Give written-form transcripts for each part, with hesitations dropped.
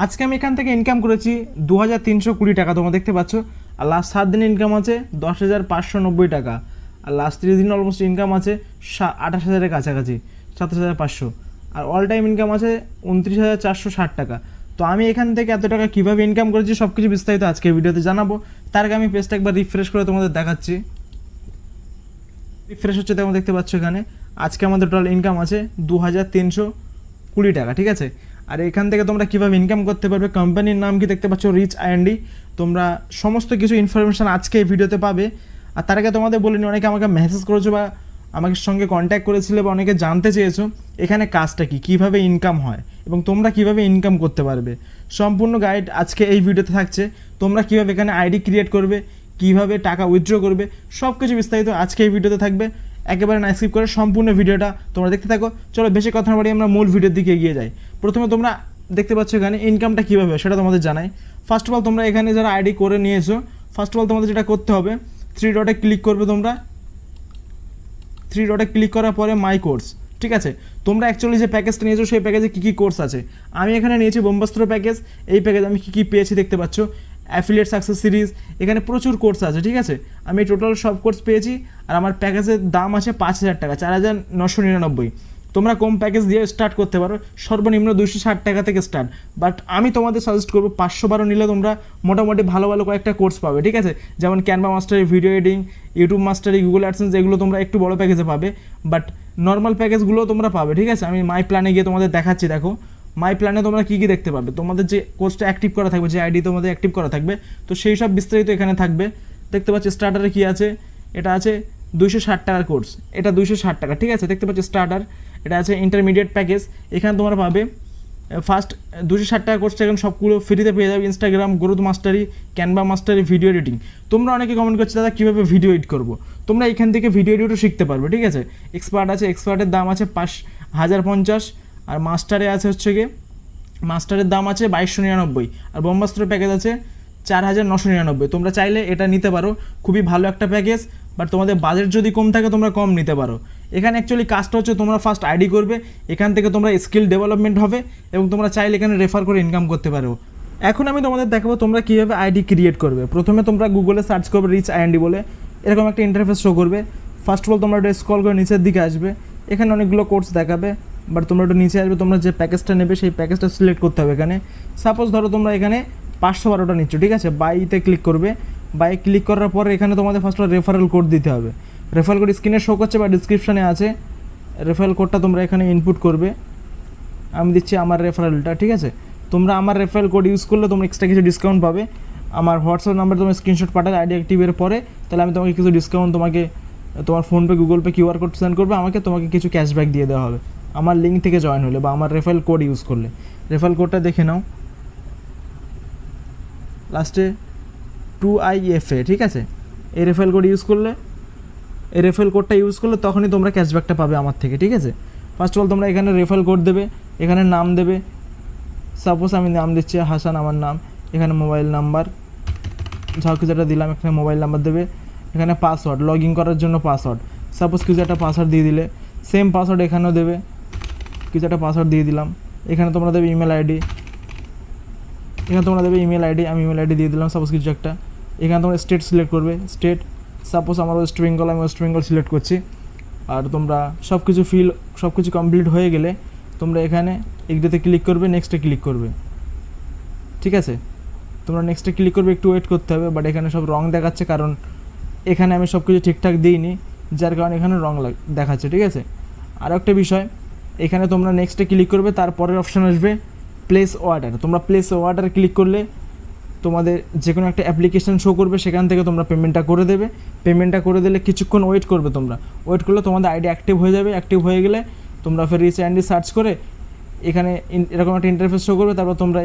আজকে আমি এখান থেকে ইনকাম করেছি 2320 টাকা, তোমরা দেখতে পাচ্ছ। আর লাস্ট 7 দিন ইনকাম আছে 10,590 টাকা। আর লাস্ট 30 দিন অলমোস্ট ইনকাম আছে 28,000-এর কাছাকাছি, 27,500। আর অল টাইম ইনকাম আছে 29,460 টাকা। তো আমি এখান থেকে এত টাকা কীভাবে ইনকাম করেছি সব কিছু বিস্তারিত আজকে ভিডিওতে জানাবো। তার আগে আমি পেজটা একবার রিফ্রেশ করে তোমাদের দেখাচ্ছি। রিফ্রেশ হচ্ছে, তোমরা দেখতে পাচ্ছ এখানে আজকে আমাদের টোটাল ইনকাম আছে 2320 টাকা, ঠিক আছে। আর এখান থেকে তোমরা কীভাবে ইনকাম করতে পারবে, কোম্পানির নাম কি দেখতে পাচ্ছ, রিচ আইএনডি। তোমরা সমস্ত কিছু ইনফরমেশান আজকে এই ভিডিওতে পাবে। আর তার আগে তোমাদের বলিনি, অনেকে আমাকে মেসেজ করেছো বা আমাদের সঙ্গে কন্ট্যাক্ট করেছিলে বা অনেকে জানতে চেয়েছো এখানে কাজটা কি, কীভাবে ইনকাম হয় এবং তোমরা কীভাবে ইনকাম করতে পারবে। সম্পূর্ণ গাইড আজকে এই ভিডিওতে থাকছে। তোমরা কীভাবে এখানে আইডি ক্রিয়েট করবে, কীভাবে টাকা উইথড্র করবে, সব কিছু বিস্তারিত আজকে এই ভিডিওতে থাকবে। একেবারে না স্কিপ করে সম্পূর্ণ ভিডিওটা তোমরা দেখতে থাকো। চলো বেশি কথা না বাড়িয়ে আমরা মূল ভিডিওর দিকে এগিয়ে যাই। প্রথমে তোমরা দেখতে পাচ্ছ এখানে ইনকামটা কীভাবে সেটা তোমাদের জানাই। ফার্স্ট অফ অল তোমরা এখানে যারা আইডি করে নিয়েছো, ফার্স্ট অফ অল তোমাদের যেটা করতে হবে, 3 ডটে ক্লিক করবে। তোমরা 3 ডটে ক্লিক করার পরে মাই কোর্স, ঠিক আছে। তোমরা অ্যাকচুয়ালি যে প্যাকেজটা নিয়েছো সেই প্যাকেজে কী কী কোর্স আছে। আমি এখানে নিয়েছি ব্রহ্মাস্ত্র প্যাকেজ। এই প্যাকেজ আমি কী কী পেয়েছি দেখতে পাচ্ছ, অ্যাফিলিয়েট সাকসেস সিরিজ, এখানে প্রচুর কোর্স আছে, ঠিক আছে। আমি টোটাল সব কোর্স পেয়েছি। আর আমার প্যাকেজের দাম আছে 5,000 টাকা, 4,999। তোমরা কম প্যাকেজ দিয়ে স্টার্ট করতে পারো, সর্বনিম্ন 260 টাকা থেকে স্টার্ট। বাট আমি তোমাদের সাজেস্ট করবো 512 নিলে তোমরা মোটামুটি ভালো ভালো কয়েকটা কোর্স পাবে, ঠিক আছে। যেমন Canva mastery, video editing, YouTube mastery, Google AdSense, এগুলো তোমরা একটু বড় প্যাকেজে পাবে। বাট নর্মাল প্যাকেজগুলোও তোমরা পাবে, ঠিক আছে। আমি মাই প্ল্যানে গিয়ে তোমাদের দেখাচ্ছি। দেখো মাই প্ল্যানে তোমরা কী কী দেখতে পাবে। তোমাদের যে কোর্সটা অ্যাক্টিভ করা থাকবে, যে আইডি তোমাদের অ্যাক্টিভ করা থাকবে, তো সেই সব বিস্তারিত এখানে থাকবে। দেখতে পাচ্ছি স্টার্টারে কী আছে, এটা আছে 260 টাকার কোর্স, এটা 260 টাকা, ঠিক আছে। দেখতে পাচ্ছি স্টার্টার, এটা আছে ইন্টারমিডিয়েট প্যাকেজ। এখানে তোমরা পাবে ফার্স্ট 260 টাকা কোর্সটা এখন সবগুলো ফ্রিতে পেয়ে যাবে। Instagram, growth mastery, Canva mastery, video editing. তোমরা অনেকে কমেন্ট করছো দাদা কীভাবে ভিডিও এডিট করবো, তোমরা এখান থেকে ভিডিও এডিটও শিখতে পারবে, ঠিক আছে। এক্সপার্ট আছে, এক্সপার্টের দাম আছে 5,050। আর মাস্টারে আছে হচ্ছে গিয়ে, মাস্টারের দাম আছে 2,299। আর ব্রহ্মাস্ত্র প্যাকেজ আছে 4,999। তোমরা চাইলে এটা নিতে পারো, খুবই ভালো একটা প্যাকেজ। বাট তোমাদের বাজেট যদি কম থাকে তোমরা কম নিতে পারো। এখানে অ্যাকচুয়ালি কাজটা হচ্ছে তোমরা ফার্স্ট আইডি করবে, এখান থেকে তোমরা স্কিল ডেভেলপমেন্ট হবে এবং তোমরা চাইলে এখানে রেফার করে ইনকাম করতে পারো। এখন আমি তোমাদের দেখাবো তোমরা কীভাবে আইডি ক্রিয়েট করবে। প্রথমে তোমরা গুগলে সার্চ করবে রিচ আইএনডি বলে, এরকম একটা ইন্টারফেস শো করবে। ফার্স্ট অফ অল তোমরা একটু স্ক্রল করে নিচের দিকে আসবে, এখানে অনেকগুলো কোর্স দেখাবে। বাট তোমরা একটু নিচে আসবে, তোমরা যে প্যাকেজটা নেবে সেই প্যাকেজটা সিলেক্ট করতে হবে। এখানে সাপোজ ধরো তোমরা এখানে 512টা নিচ্ছ, ঠিক আছে। বাইতে ক্লিক করবে, বাই ক্লিক করার পরে এখানে তোমাদের ফার্স্ট রেফারেল কোড দিতে হবে। রেফারেল কোড স্ক্রিনে শো করছে বা ডিসক্রিপশানে আছে। রেফারেল কোডটা তোমরা এখানে ইনপুট করবে। আমি দিচ্ছি আমার রেফারেলটা, ঠিক আছে। তোমরা আমার রেফারেল কোড ইউজ করলে তোমরা এক্সট্রা কিছু ডিসকাউন্ট পাবে। আমার হোয়াটসঅ্যাপ নাম্বার তোমার স্ক্রিনশট পাঠাবে আইডি অ্যাক্টিভের পরে, তাহলে আমি তোমাকে কিছু ডিসকাউন্ট, তোমাকে তোমার PhonePe, Google pay, QR code send করবে আমাকে, তোমাকে কিছু ক্যাশব্যাক দিয়ে দেওয়া হবে আমার লিঙ্ক থেকে জয়েন হলে বা আমার রেফারেল কোড ইউজ করলে। রেফারেল কোডটা দেখে নাও, লাস্টে 2IFA, ঠিক আছে। এই রেফারেল কোড ইউজ করলে, এই রেফারেল কোডটা ইউজ করলে তখনই তোমরা ক্যাশব্যাকটা পাবে আমার থেকে, ঠিক আছে। ফার্স্ট অফ অল তোমরা এখানে রেফারেল কোড দেবে, এখানে নাম দেবে। সাপোজ আমি নাম দিচ্ছি হাসান আমার নাম, এখানে মোবাইল নাম্বার যা কিছু একটা দিলাম, এখানে মোবাইল নাম্বার দেবে। এখানে পাসওয়ার্ড, লগ ইন করার জন্য পাসওয়ার্ড, সাপোজ কিছু একটা পাসওয়ার্ড দিয়ে দিলে, সেম পাসওয়ার্ড এখানেও দেবে। কিছু একটা পাসওয়ার্ড দিয়ে দিলাম। এখানে তোমরা দেবে ইমেল আইডি, এখানে তোমরা দেবে ইমেল আইডি, আমি ইমেল আইডি দিয়ে দিলাম সাপোজ কিছু একটা। এখানে তোমরা স্টেট সিলেক্ট করবে, স্টেট সাপোজ আমার ওয়েস্ট বেঙ্গল, আমি ওয়েস্ট বেঙ্গল সিলেক্ট করছি। আর তোমরা সব কিছু কমপ্লিট হয়ে গেলে তোমরা এখানে এগ্রিতে ক্লিক করবে, নেক্সটে ক্লিক করবে, ঠিক আছে। তোমরা নেক্সটে ক্লিক করবে, একটু ওয়েট করতে হবে। বাট এখানে সব রং দেখাচ্ছে, কারণ এখানে আমি সব কিছু ঠিকঠাক দিইনি, যার কারণে এখানে রং দেখাচ্ছে, ঠিক আছে। আর একটা বিষয়, এখানে তোমরা নেক্সটে ক্লিক করবে, তারপরের অপশান আসবে প্লেস অর্ডার। তোমরা প্লেস অর্ডার ক্লিক করলে তোমাদের যে কোনো একটা অ্যাপ্লিকেশান শো করবে, সেখান থেকে তোমরা পেমেন্টটা করে দেবে। পেমেন্টটা করে দিলে কিছুক্ষণ ওয়েট করবে, তোমরা ওয়েট করলে তোমাদের আইডি অ্যাক্টিভ হয়ে যাবে। অ্যাক্টিভ হয়ে গেলে তোমরা ফের রিচ আইএনডি সার্চ করে এখানে এরকম একটা ইন্টারফেস শো করবে। তারপর তোমরা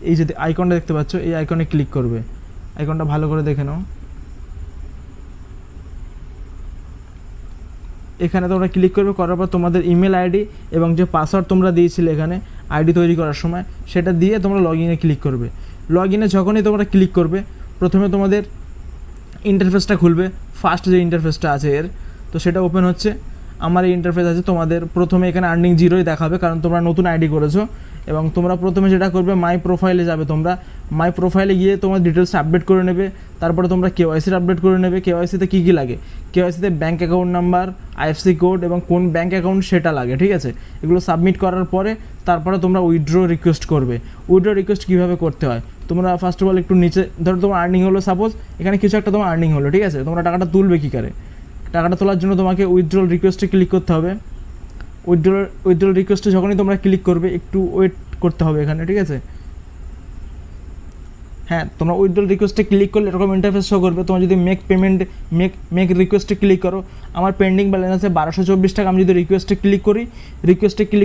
এই যে আইকনটা দেখতে পাচ্ছ, এই আইকনে ক্লিক করবে। আইকনটা ভালো করে দেখে নাও। এখানে তোমরা ক্লিক করবে, করার পর তোমাদের ইমেল আইডি এবং যে পাসওয়ার্ড তোমরা দিয়েছিলে এখানে আইডি তৈরি করার সময়, সেটা দিয়ে তোমরা লগ ইনে ক্লিক করবে। লগ ইনে যখনই তোমরা ক্লিক করবে, প্রথমে তোমাদের ইন্টারফেসটা খুলবে। ফার্স্ট যে ইন্টারফেসটা আছে এর, তো সেটা ওপেন হচ্ছে। আমার এই ইন্টারফেস আছে। তোমাদের প্রথমে এখানে আর্নিং জিরোই দেখাবে, কারণ তোমরা নতুন আইডি করেছো এবং তোমরা প্রথমে যেটা করবে মাই প্রোফাইলে যাবে, তোমরা মাই প্রোফাইলে গিয়ে তোমার ডিটেলস আপডেট করে নেবে। তারপরে তোমরা কেওয়াইসির আপডেট করে নেবে। কেওয়াইসিতে কী কী লাগে, কেওয়াইসিতে bank account number, IFSC code এবং কোন ব্যাঙ্ক অ্যাকাউন্ট সেটা লাগে, ঠিক আছে। এগুলো সাবমিট করার পরে তারপরে তোমরা উইথড্র রিকোয়েস্ট করবে। উইথড্র রিকোয়েস্ট কীভাবে করতে হয়, তোমরা ফার্স্ট অফ অল একটু নিচে ধরো তোমার আর্নিং হলো, সাপোজ এখানে কিছু একটা তোমার আর্নিং হলো, ঠিক আছে। তোমরা টাকাটা তুলবে কী করে, টাকাটা তোলার জন্য তোমাকে উইথড্রল রিকোয়েস্টে ক্লিক করতে হবে। উইথড্রল রিকোয়েস্টে যখনই তোমরা ক্লিক করবে একটু ওয়েট করতে হবে এখানে, ঠিক আছে। হ্যাঁ, তোমরা উইথড্রল রিকোয়েস্টে ক্লিক করলে এরকম ইন্টারফেস শো করবে। তোমরা যদি মেক পেমেন্ট মেক রিকোয়েস্টে ক্লিক করো, আমার পেন্ডিং ব্যালেন্স আছে 1224 টাকা। আমি যদি রিকোয়েস্টে ক্লিক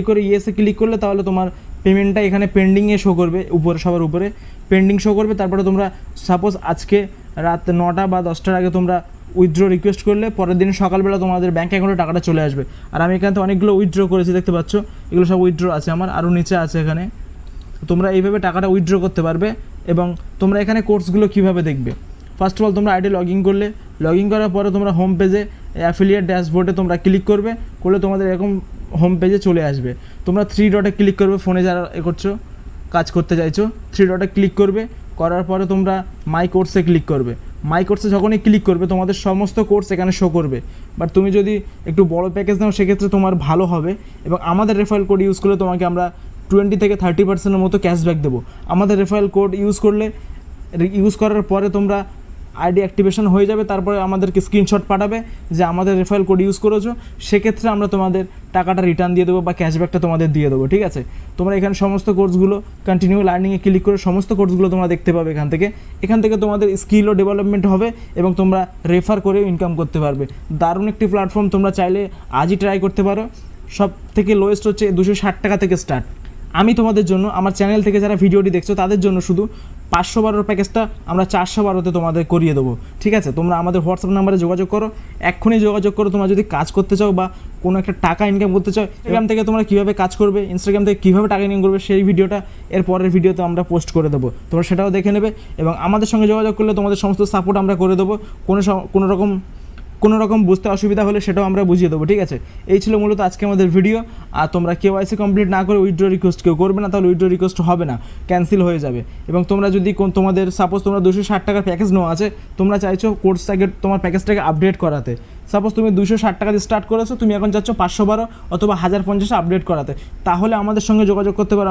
করি ইয়েসে ক্লিক করলে তাহলে তোমার পেমেন্টটা এখানে পেন্ডিংয়ে শো করবে, উপরে সবার উপরে পেন্ডিং শো করবে। তারপরে তোমরা সাপোজ আজকে রাত 9টা বা 10টার আগে তোমরা উইথড্র রিকোয়েস্ট করলে পরের দিন সকালবেলা তোমাদের ব্যাঙ্ক অ্যাকাউন্টে টাকাটা চলে আসবে। আর আমি এখানে অনেকগুলো উইথড্র করেছি, দেখতে পাচ্ছ এগুলো সব উইথড্র আছে আমার, আরও নিচে আছে এখানে। তোমরা এইভাবে টাকাটা উইথড্র করতে পারবে। এবং তোমরা এখানে কোর্সগুলো কীভাবে দেখবে, ফার্স্ট অফ অল তোমরা আইডি লগ ইন করার পরে তোমরা হোম পেজে অ্যাফিলিয়েট ড্যাশবোর্ডে তোমরা ক্লিক করবে, তোমাদের এরকম হোম পেজে চলে আসবে। তোমরা 3 ডটে ক্লিক করবে, ফোনে যারা করছো কাজ করতে চাইছো 3 ডটে ক্লিক করবে, করার পরে তোমরা মাই কোর্সে ক্লিক করবে। মাই কোর্সে যখনই ক্লিক করবে তোমাদের সমস্ত কোর্স এখানে শো করবে। বাট তুমি যদি একটু বড় প্যাকেজ নাও সেক্ষেত্রে তোমার ভালো হবে। এবং আমাদের রেফারেল কোড ইউজ করলে তোমাকে আমরা 20 থেকে 30% মতো ক্যাশব্যাক দেবো। আমাদের রেফারেল কোড ইউজ করার পরে তোমরা আইডি অ্যাক্টিভেশন হয়ে যাবে, তারপরে আমাদেরকে স্ক্রিনশট পাঠাবে যে আমাদের রেফারেল কোড ইউজ করেছো, সেক্ষেত্রে আমরা তোমাদের টাকাটা রিটার্ন দিয়ে দেবো বা ক্যাশব্যাকটা তোমাদের দিয়ে দেবো, ঠিক আছে। তোমরা এখানে সমস্ত কোর্সগুলো কন্টিনিউ লার্নিংয়ে ক্লিক করে সমস্ত কোর্সগুলো তোমরা দেখতে পাবে এখান থেকে তোমাদের স্কিলও ডেভেলপমেন্ট হবে এবং তোমরা রেফার করেও ইনকাম করতে পারবে। দারুণ একটি প্ল্যাটফর্ম, তোমরা চাইলে আজই ট্রাই করতে পারো। সব থেকে লোয়েস্ট হচ্ছে 260 টাকা থেকে স্টার্ট। আমি তোমাদের জন্য আমার চ্যানেল থেকে যারা ভিডিওটি দেখছো তাদের জন্য শুধু 512 প্যাকেজটা আমরা 412তে তোমাদের করিয়ে দেবো, ঠিক আছে। তোমরা আমাদের হোয়াটসঅ্যাপ নাম্বারে যোগাযোগ করো, এক্ষুনি যোগাযোগ করো। তোমরা যদি কাজ করতে চাও বা কোনো একটা টাকা ইনকাম করতে চাও, ইনস্টাগ্রাম থেকে তোমরা কীভাবে কাজ করবে, ইনস্টাগ্রাম থেকে কীভাবে টাকা ইনকাম করবে সেই ভিডিওটা এর পরের ভিডিওতে আমরা পোস্ট করে দেবো, তোমরা সেটাও দেখে নেবে। এবং আমাদের সঙ্গে যোগাযোগ করলে তোমাদের সমস্ত সাপোর্ট আমরা করে দেবো। কোনো রকম বুঝতে অসুবিধা হলে সেটাও আমরা বুঝিয়ে দেবো, ঠিক আছে। এই ছিল মূলত আজকে আমাদের ভিডিও। আর তোমরা কেওয়াইসি কমপ্লিট না করে উইথড্র রিকোয়েস্ট কেউ করবে না, তাহলে উইথড্র রিকোয়েস্ট হবে না, ক্যান্সেল হয়ে যাবে। এবং তোমরা যদি তোমাদের সাপোজ তোমরা 260 টাকার প্যাকেজ নেওয়া আছে, তোমরা চাইছো কোর্সটাকে তোমার প্যাকেজটাকে আপডেট করাতে। সাপোজ তুমি 260 টাকা দিয়ে স্টার্ট করেছো, তুমি এখন চাচ্ছ 512 অথবা 1050 আপডেট করাতে, তাহলে আমাদের সঙ্গে যোগাযোগ করতে পারো।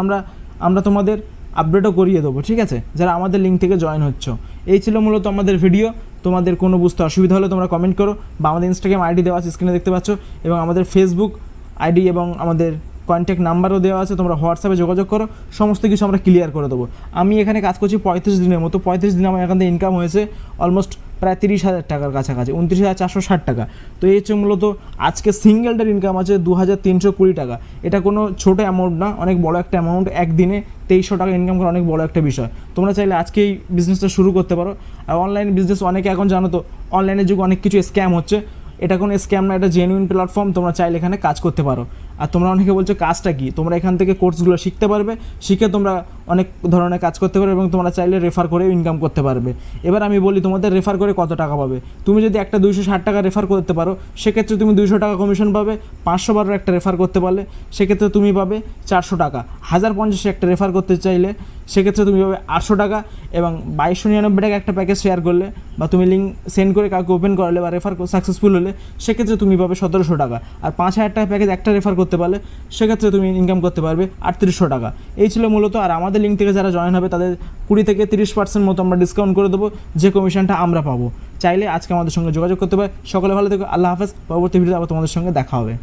আমরা তোমাদের আপডেটও করিয়ে দেবো, ঠিক আছে, যারা আমাদের লিঙ্ক থেকে জয়েন হচ্ছ। এই ছিল মূলত আমাদের ভিডিও। তোমাদের কোনো বুঝতে অসুবিধা হলে তোমরা কমেন্ট করো, বা আমাদের ইনস্টাগ্রাম আইডি দেওয়া আছে স্ক্রিনে দেখতে পাচ্ছ, এবং আমাদের ফেসবুক আইডি এবং আমাদের কন্ট্যাক্ট নাম্বারও দেওয়া আছে, তোমরা হোয়াটসঅ্যাপে যোগাযোগ করো, সমস্ত কিছু আমরা ক্লিয়ার করে দেবো। আমি এখানে কাজ করছি 35 দিনের মতো। 35 দিনে আমার এখান থেকে ইনকাম হয়েছে অলমোস্ট প্রায় 30,000 টাকার কাছাকাছি, 29,460 টাকা। তো এই হচ্ছে মূলত আজকে সিঙ্গেলটার ইনকাম আছে 2,320 টাকা। এটা কোনো ছোটো অ্যামাউন্ট না, অনেক বড় একটা অ্যামাউন্ট। একদিনে 2300 টাকা ইনকাম করা অনেক বড় একটা বিষয়। তোমরা চাইলে আজকেই বিজনেসটা শুরু করতে পারো। আর অনলাইন বিজনেস অনেকে এখন জানো তো, অনলাইনের যুগে অনেক কিছু স্ক্যাম হচ্ছে। এটা কোনো স্ক্যাম না, এটা জেনুইন প্ল্যাটফর্ম, তোমরা চাইলে এখানে কাজ করতে পারো। আর তোমরা অনেকে বলছো কাজটা কি, তোমরা এখান থেকে কোর্সগুলো শিখতে পারবে, শিখে তোমরা অনেক ধরনের কাজ করতে পারবে এবং তোমরা চাইলে রেফার করেও ইনকাম করতে পারবে। এবার আমি বলি তোমাদের রেফার করে কত টাকা পাবে। তুমি যদি একটা 260 টাকা রেফার করতে পারো, সেক্ষেত্রে তুমি 200 টাকা কমিশন পাবে। 512 একটা রেফার করতে পারলে সেক্ষেত্রে তুমি পাবে 400 টাকা। 1050 একটা রেফার করতে চাইলে সেক্ষেত্রে তুমি পাবে 800 টাকা। এবং 2299 টাকা একটা প্যাকেজ শেয়ার করলে বা তুমি লিঙ্ক সেন্ড করে কাউকে ওপেন করালে বা রেফার সাকসেসফুল হলে সেক্ষেত্রে তুমি পাবে 1700 টাকা। আর 5000 টাকা প্যাকেজ একটা রেফার করতে পারলে সেক্ষেত্রে তুমি ইনকাম করতে পারবে 3800 টাকা। এই ছিল মূলত। আর আমাদের লিঙ্ক থেকে যারা জয়েন হবে তাদের 20 থেকে 30% মতো আমরা ডিসকাউন্ট করে দেবো, যে কমিশনটা আমরা পাবো। চাইলে আজকে আমাদের সঙ্গে যোগাযোগ করতে পারে। সকলে ভালো থেকো, আল্লাহ হাফেজ। পরবর্তী ভিডিওতে আবার তোমাদের সঙ্গে দেখা হবে।